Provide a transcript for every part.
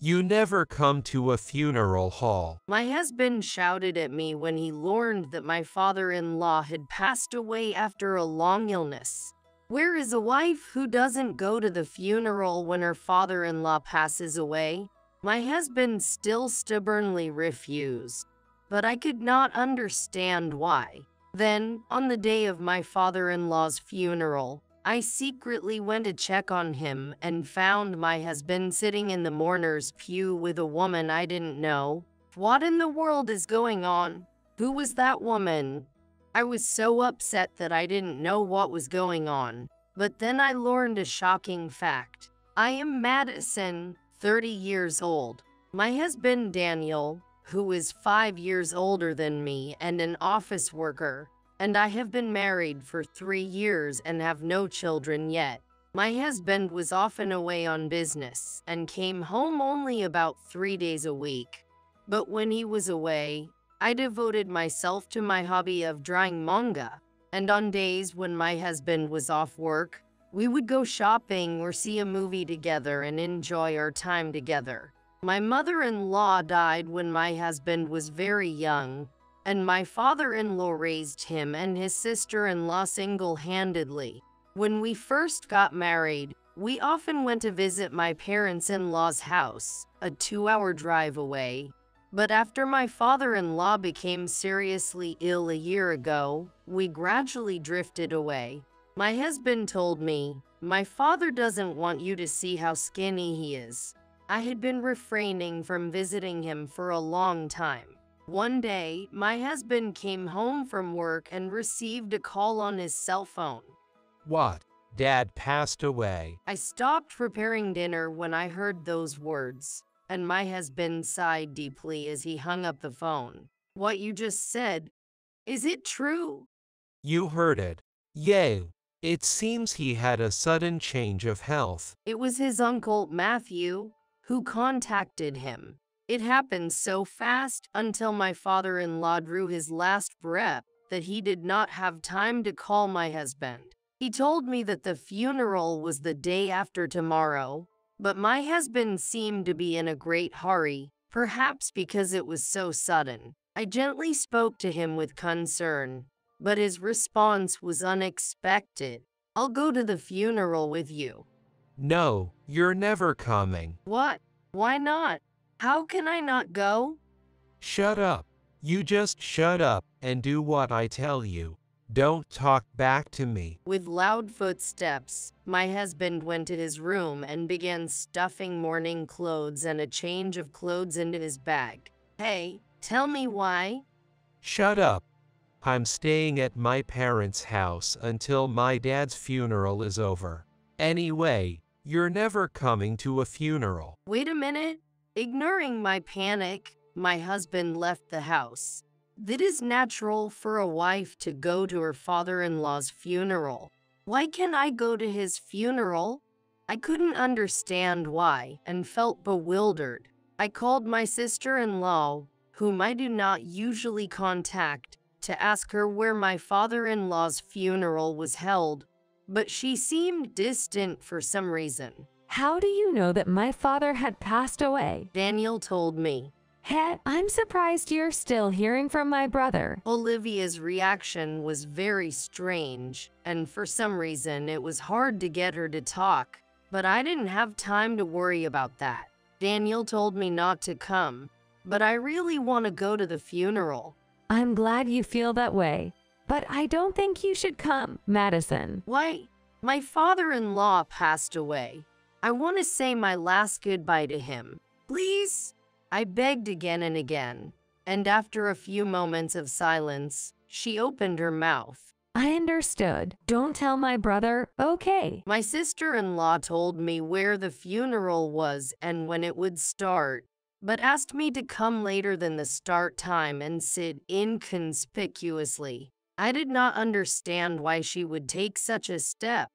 You never come to a funeral hall. My husband shouted at me when he learned that my father-in-law had passed away after a long illness. Where is a wife who doesn't go to the funeral when her father-in-law passes away? My husband still stubbornly refused, but I could not understand why. Then, on the day of my father-in-law's funeral, I secretly went to check on him and found my husband sitting in the mourner's pew with a woman I didn't know. What in the world is going on? Who was that woman? I was so upset that I didn't know what was going on. But then I learned a shocking fact. I am Madison, 30 years old. My husband Daniel, who is 5 years older than me and an office worker, and I have been married for 3 years and have no children yet. My husband was often away on business and came home only about 3 days a week. But when he was away, I devoted myself to my hobby of drawing manga, and on days when my husband was off work, we would go shopping or see a movie together and enjoy our time together. My mother-in-law died when my husband was very young, and my father-in-law raised him and his sister-in-law single-handedly. When we first got married, we often went to visit my parents-in-law's house, a 2-hour drive away. But after my father-in-law became seriously ill a year ago, we gradually drifted away. My husband told me, "My father doesn't want you to see how skinny he is." I had been refraining from visiting him for a long time. One day, my husband came home from work and received a call on his cell phone. What? Dad passed away. I stopped preparing dinner when I heard those words, and my husband sighed deeply as he hung up the phone. What you just said, is it true? You heard it. Yay. It seems he had a sudden change of health. It was his uncle, Matthew, who contacted him. It happened so fast until my father-in-law drew his last breath that he did not have time to call my husband. He told me that the funeral was the day after tomorrow, but my husband seemed to be in a great hurry, perhaps because it was so sudden. I gently spoke to him with concern, but his response was unexpected. "I'll go to the funeral with you." No, you're never coming. What? Why not? How can I not go? Shut up. You just shut up and do what I tell you. Don't talk back to me. With loud footsteps, my husband went to his room and began stuffing mourning clothes and a change of clothes into his bag. Hey, tell me why? Shut up. I'm staying at my parents' house until my dad's funeral is over. Anyway, you're never coming to a funeral. Wait a minute. Ignoring my panic, my husband left the house. It is natural for a wife to go to her father-in-law's funeral. Why can't I go to his funeral? I couldn't understand why and felt bewildered. I called my sister-in-law, whom I do not usually contact, to ask her where my father-in-law's funeral was held, but she seemed distant for some reason. How do you know that my father had passed away? Daniel told me. Hey, I'm surprised you're still hearing from my brother. Olivia's reaction was very strange, and for some reason it was hard to get her to talk, but I didn't have time to worry about that. Daniel told me not to come, but I really want to go to the funeral. I'm glad you feel that way, but I don't think you should come, Madison. Why? My father-in-law passed away. I want to say my last goodbye to him. Please? I begged again and again, and after a few moments of silence, she opened her mouth. I understood. Don't tell my brother, okay? My sister-in-law told me where the funeral was and when it would start, but asked me to come later than the start time and sit inconspicuously. I did not understand why she would take such a step,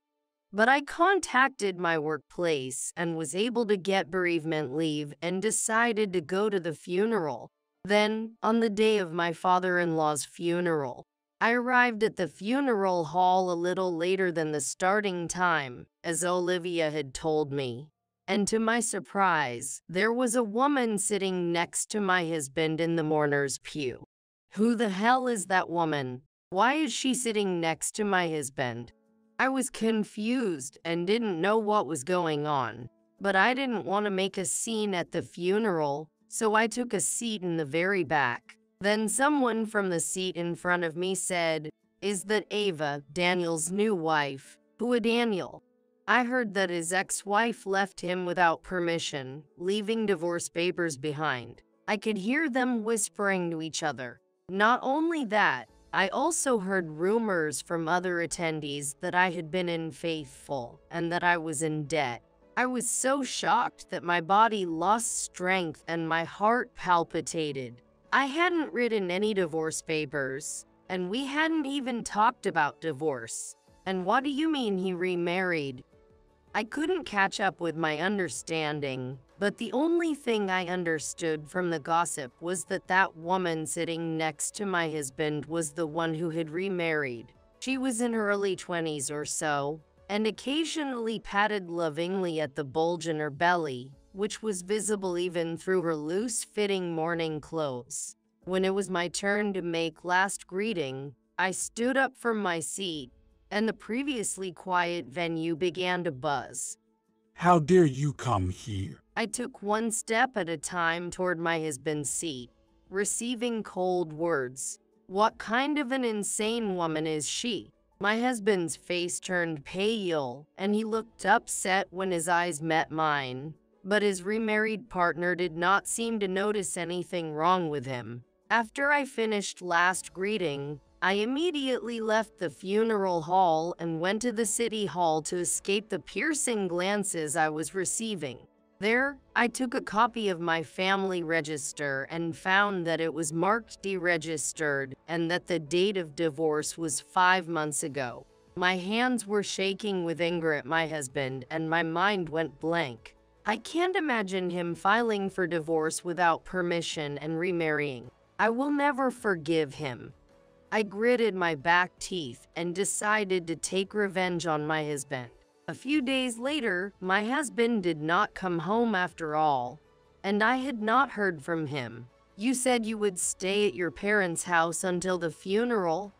but I contacted my workplace and was able to get bereavement leave and decided to go to the funeral. Then, on the day of my father-in-law's funeral, I arrived at the funeral hall a little later than the starting time, as Olivia had told me. And to my surprise, there was a woman sitting next to my husband in the mourner's pew. Who the hell is that woman? Why is she sitting next to my husband? I was confused and didn't know what was going on, but I didn't want to make a scene at the funeral, so I took a seat in the very back. Then someone from the seat in front of me said, "Is that Ava, Daniel's new wife?" Who Daniel? I heard that his ex-wife left him without permission, leaving divorce papers behind. I could hear them whispering to each other. Not only that, I also heard rumors from other attendees that I had been unfaithful and that I was in debt. I was so shocked that my body lost strength and my heart palpitated. I hadn't written any divorce papers, and we hadn't even talked about divorce. And what do you mean he remarried? I couldn't catch up with my understanding, but the only thing I understood from the gossip was that that woman sitting next to my husband was the one who had remarried. She was in her early 20s or so, and occasionally patted lovingly at the bulge in her belly, which was visible even through her loose-fitting morning clothes. When it was my turn to make last greeting, I stood up from my seat, and the previously quiet venue began to buzz. How dare you come here? I took one step at a time toward my husband's seat, receiving cold words. What kind of an insane woman is she? My husband's face turned pale, and he looked upset when his eyes met mine. But his remarried partner did not seem to notice anything wrong with him. After I finished last greeting, I immediately left the funeral hall and went to the city hall to escape the piercing glances I was receiving. There, I took a copy of my family register and found that it was marked deregistered and that the date of divorce was 5 months ago. My hands were shaking with anger at my husband and my mind went blank. I can't imagine him filing for divorce without permission and remarrying. I will never forgive him. I gritted my back teeth and decided to take revenge on my husband. A few days later, my husband did not come home after all, and I had not heard from him. You said you would stay at your parents' house until the funeral.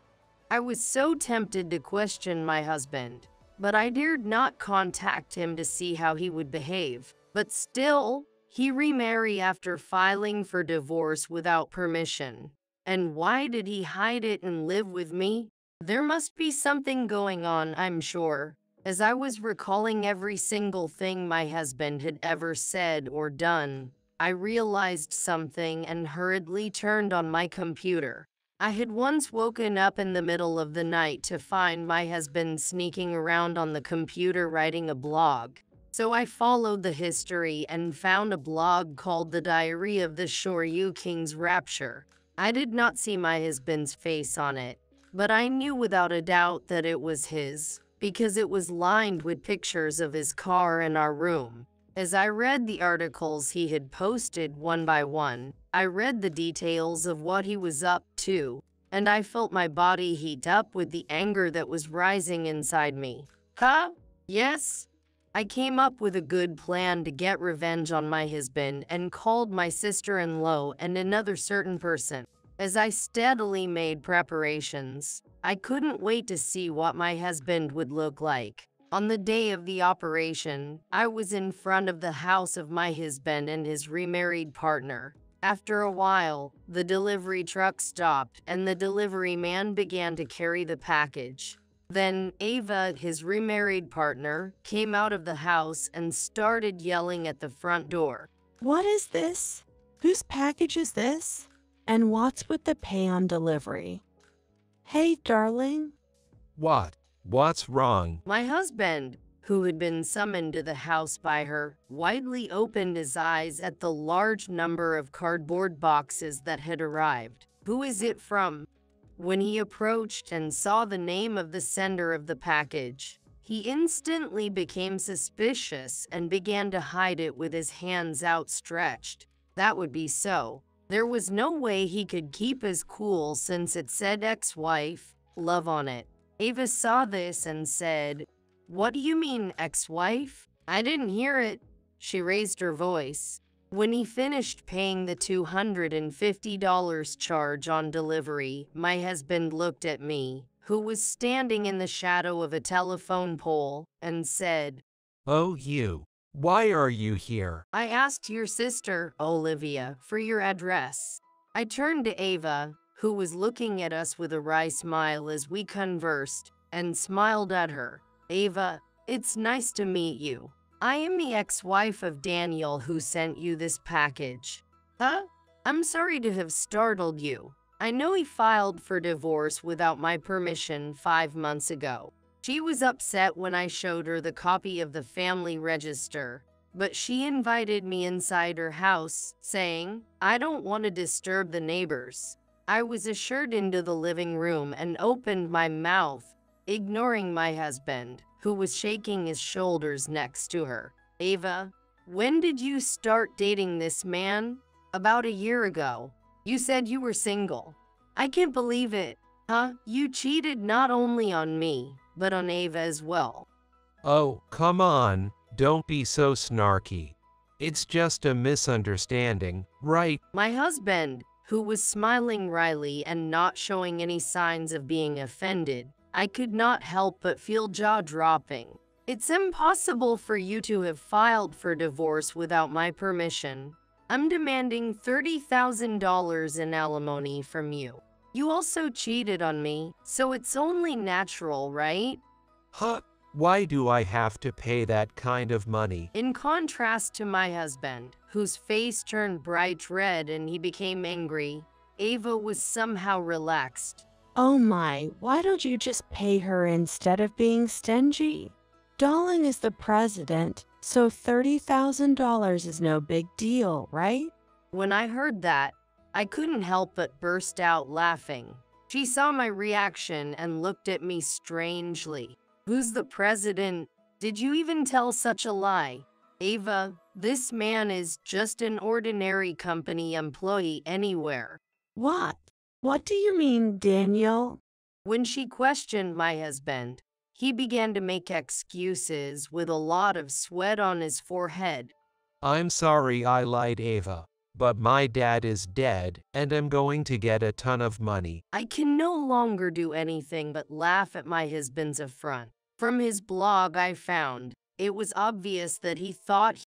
I was so tempted to question my husband, but I dared not contact him to see how he would behave. But still, he remarried after filing for divorce without permission. And why did he hide it and live with me? There must be something going on, I'm sure. As I was recalling every single thing my husband had ever said or done, I realized something and hurriedly turned on my computer. I had once woken up in the middle of the night to find my husband sneaking around on the computer writing a blog. So I followed the history and found a blog called The Diary of the Shoryu King's Rapture. I did not see my husband's face on it, but I knew without a doubt that it was his, because it was lined with pictures of his car in our room. As I read the articles he had posted one by one, I read the details of what he was up to, and I felt my body heat up with the anger that was rising inside me. Huh? Yes? I came up with a good plan to get revenge on my husband and called my sister-in-law and another certain person. As I steadily made preparations, I couldn't wait to see what my husband would look like. On the day of the operation, I was in front of the house of my husband and his remarried partner. After a while, the delivery truck stopped and the delivery man began to carry the package. Then Ava, his remarried partner, came out of the house and started yelling at the front door. What is this? Whose package is this? And what's with the pay on delivery? Hey, darling. What? What's wrong? My husband, who had been summoned to the house by her, widely opened his eyes at the large number of cardboard boxes that had arrived. Who is it from? When he approached and saw the name of the sender of the package, he instantly became suspicious and began to hide it with his hands outstretched. That would be so. There was no way he could keep his cool since it said ex-wife, love on it. Ava saw this and said, "What do you mean, ex-wife? I didn't hear it." she raised her voice. When he finished paying the $250 charge on delivery, my husband looked at me, who was standing in the shadow of a telephone pole, and said, "Oh, you. Why are you here?" "I asked your sister, Olivia, for your address." I turned to Ava, who was looking at us with a wry smile as we conversed, and smiled at her. "Ava, it's nice to meet you. I am the ex-wife of Daniel who sent you this package." "Huh? I'm sorry to have startled you. I know he filed for divorce without my permission 5 months ago." She was upset when I showed her the copy of the family register, but she invited me inside her house, saying, "I don't want to disturb the neighbors." I was ushered into the living room and opened my mouth, ignoring my husband, who was shaking his shoulders next to her. "Ava, when did you start dating this man?" "About a year ago. You said you were single." "I can't believe it." "Huh? You cheated not only on me, but on Ava as well." Oh, come on, don't be so snarky. It's just a misunderstanding, right? My husband, who was smiling wryly and not showing any signs of being offended, I could not help but feel jaw-dropping. "It's impossible for you to have filed for divorce without my permission. I'm demanding $30,000 in alimony from you. You also cheated on me, so it's only natural, right?" Huh? Why do I have to pay that kind of money? In contrast to my husband, whose face turned bright red and he became angry, Ava was somehow relaxed. Oh my, why don't you just pay her instead of being stingy? Darling is the president, so $30,000 is no big deal, right? When I heard that, I couldn't help but burst out laughing. She saw my reaction and looked at me strangely. "Who's the president? Did you even tell such a lie?" "Ava, this man is just an ordinary company employee anywhere." What? What do you mean, Daniel? When she questioned my husband, he began to make excuses with a lot of sweat on his forehead. I'm sorry I lied, Ava, but my dad is dead, and I'm going to get a ton of money. I can no longer do anything but laugh at my husband's affront. From his blog I found, it was obvious that he thought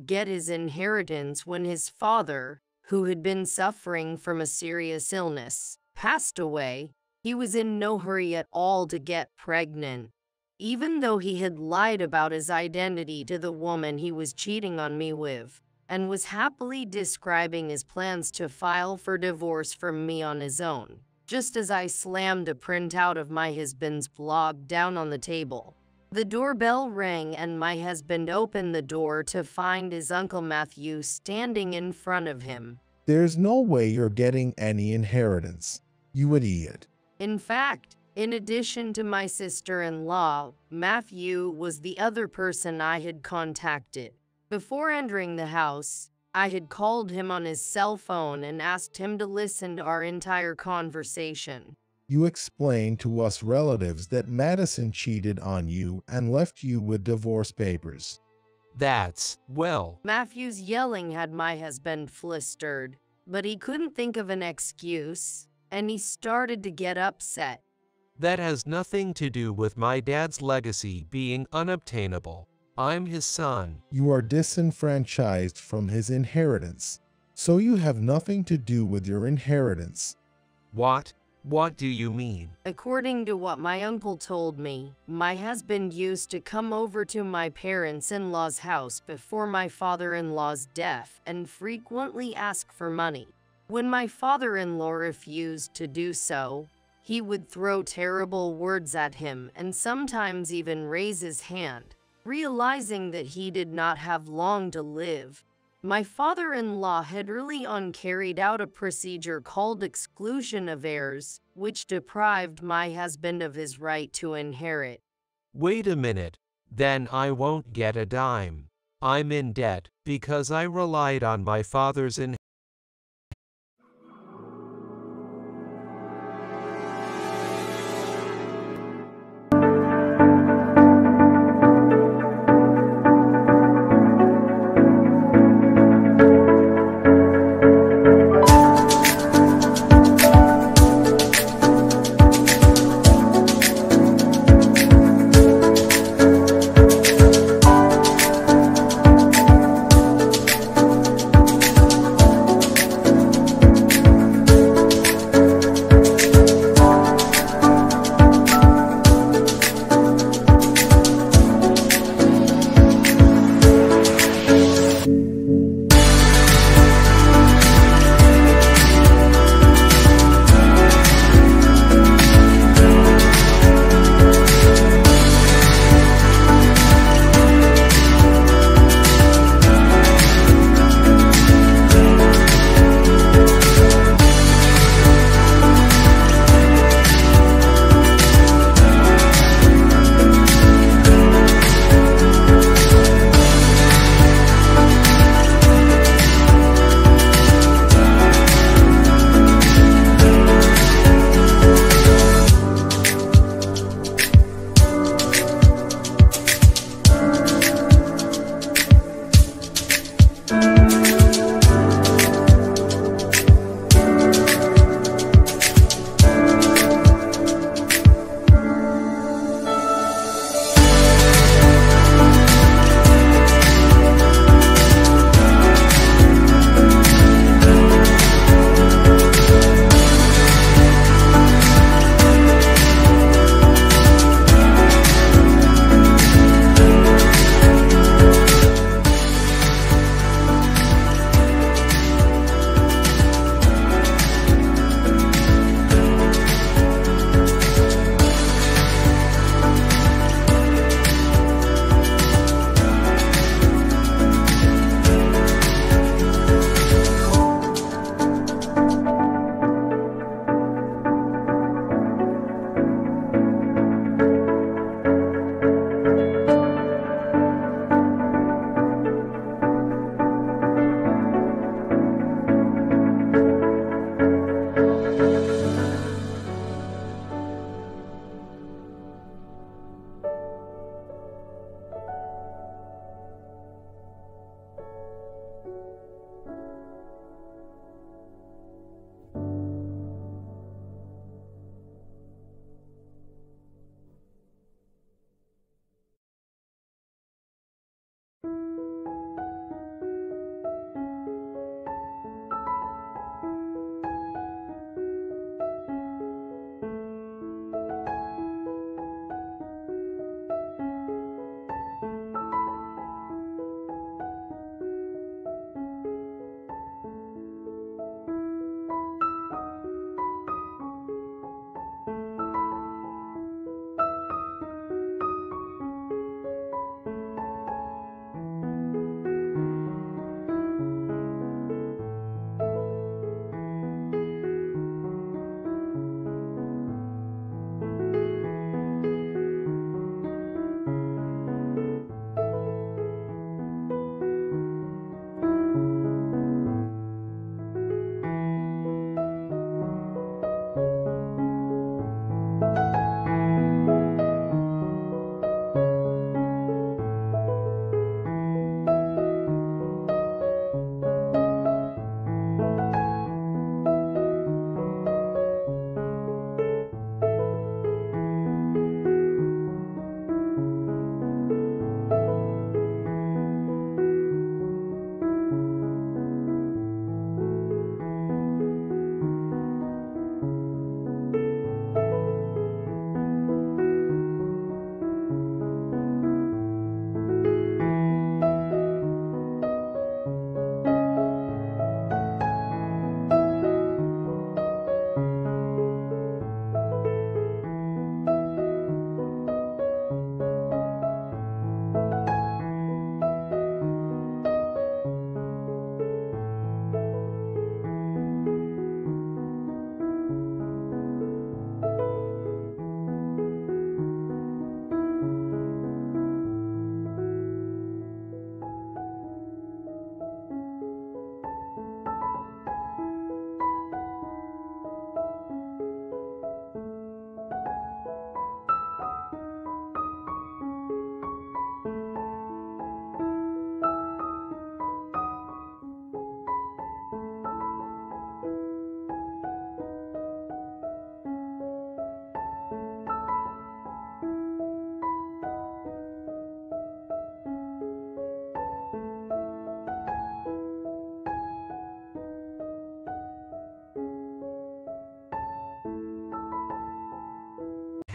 would get his inheritance when his father, who had been suffering from a serious illness, passed away. He was in no hurry at all to get pregnant. Even though he had lied about his identity to the woman he was cheating on me with, and was happily describing his plans to file for divorce from me on his own, just as I slammed a printout of my husband's blog down on the table. The doorbell rang and my husband opened the door to find his Uncle Matthew standing in front of him. There's no way you're getting any inheritance, you idiot. In fact, in addition to my sister-in-law, Matthew was the other person I had contacted. Before entering the house, I had called him on his cell phone and asked him to listen to our entire conversation. You explained to us relatives that Madison cheated on you and left you with divorce papers. Well, Matthew's yelling had my husband flustered, but he couldn't think of an excuse, and he started to get upset. that has nothing to do with my dad's legacy being unobtainable. I'm his son. You are disenfranchised from his inheritance, so you have nothing to do with your inheritance. What? What do you mean? According to what my uncle told me, my husband used to come over to my parents-in-law's house before my father-in-law's death and frequently ask for money. When my father-in-law refused to do so, he would throw terrible words at him and sometimes even raise his hand. Realizing that he did not have long to live, my father-in-law had early on carried out a procedure called exclusion of heirs, which deprived my husband of his right to inherit. Wait a minute. Then I won't get a dime. I'm in debt because I relied on my father's inheritance.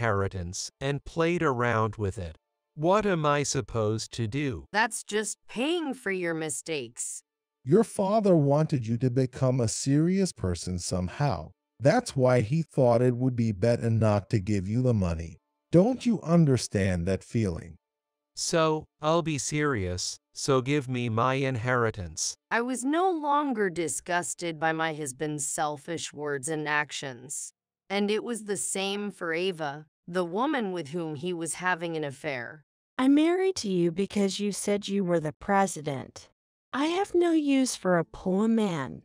inheritance and played around with it. What am I supposed to do? That's just paying for your mistakes. Your father wanted you to become a serious person somehow. That's why he thought it would be better not to give you the money. Don't you understand that feeling? So, I'll be serious, so give me my inheritance. I was no longer disgusted by my husband's selfish words and actions. And it was the same for Ava, the woman with whom he was having an affair. I married you because you said you were the president. I have no use for a poor man.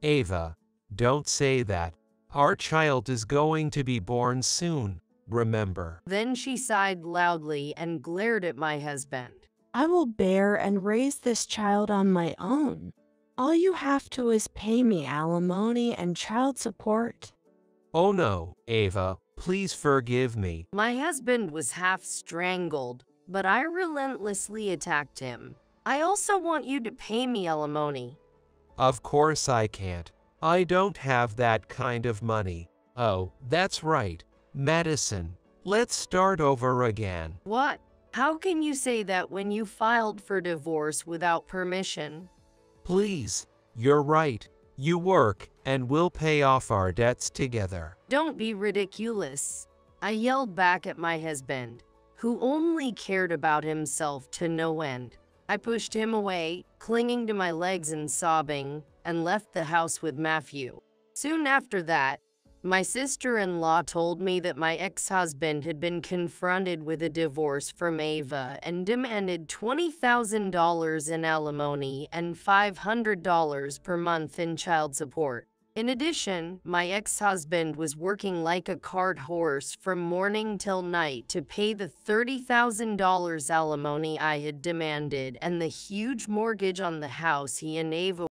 Ava, don't say that. Our child is going to be born soon, remember? Then she sighed loudly and glared at my husband. I will bear and raise this child on my own. All you have to is pay me alimony and child support. Oh no, Ava, please forgive me. My husband was half strangled, but I relentlessly attacked him. I also want you to pay me alimony. Of course I can't. I don't have that kind of money. Oh, that's right. Madison, let's start over again. What? How can you say that when you filed for divorce without permission? Please, you're right. You work, and we'll pay off our debts together. Don't be ridiculous. I yelled back at my husband, who only cared about himself to no end. I pushed him away, clinging to my legs and sobbing, and left the house with Matthew. Soon after that, my sister-in-law told me that my ex-husband had been confronted with a divorce from Ava and demanded $20,000 in alimony and $500 per month in child support. In addition, my ex-husband was working like a cart horse from morning till night to pay the $30,000 alimony I had demanded and the huge mortgage on the house he and Ava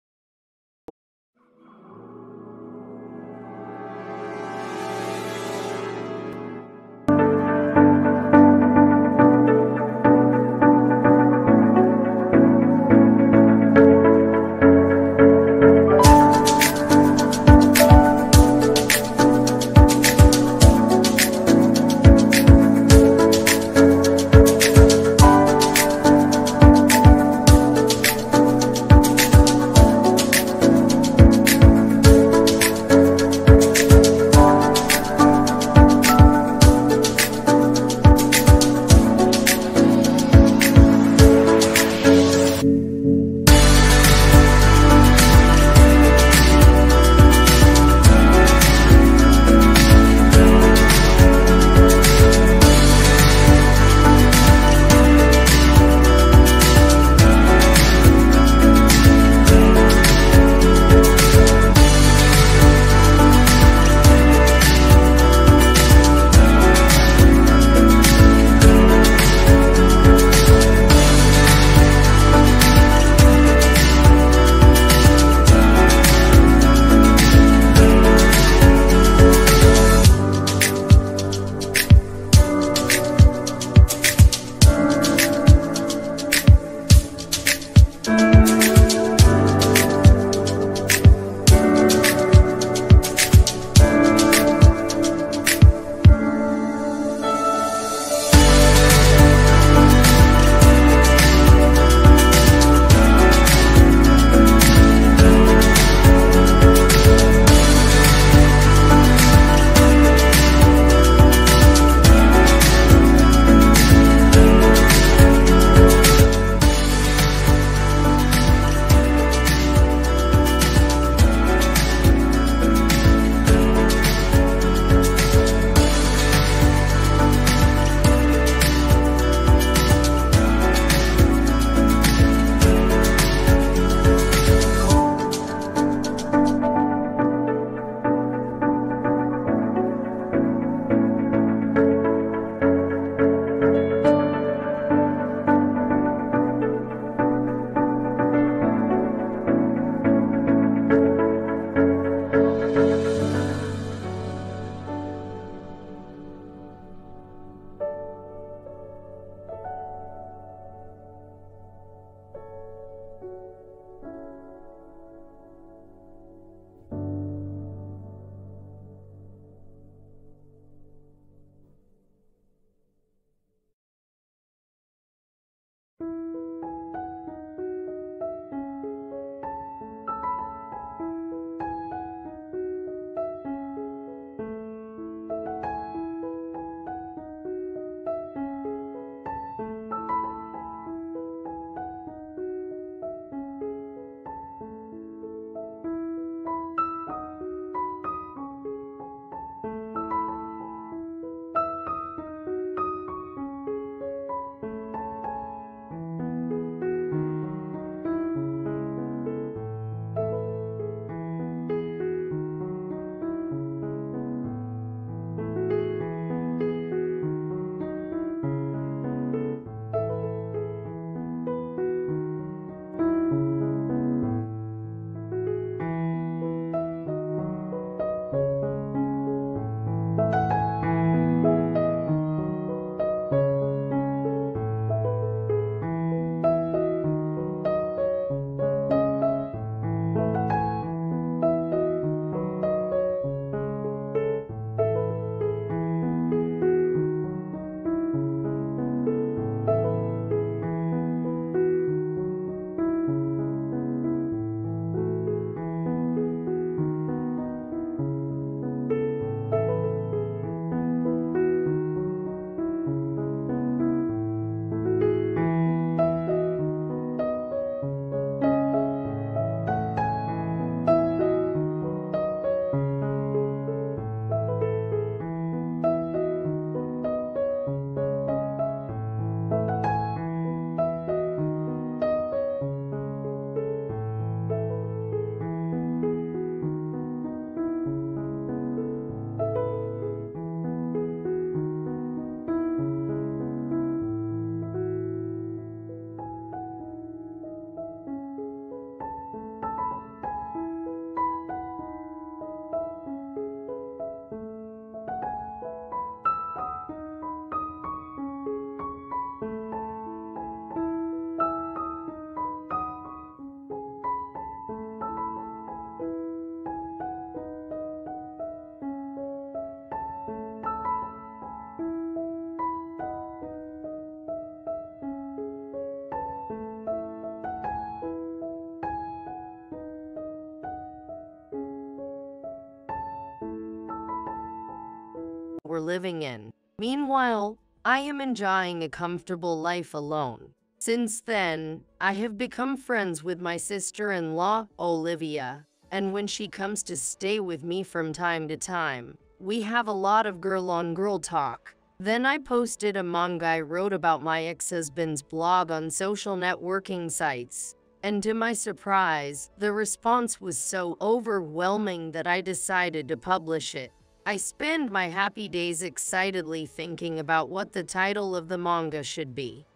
we're living in. Meanwhile, I am enjoying a comfortable life alone. Since then, I have become friends with my sister-in-law, Olivia, and when she comes to stay with me from time to time, we have a lot of girl-on-girl talk. Then I posted a manga I wrote about my ex-husband's blog on social networking sites. And to my surprise, the response was so overwhelming that I decided to publish it. I spend my happy days excitedly thinking about what the title of the manga should be.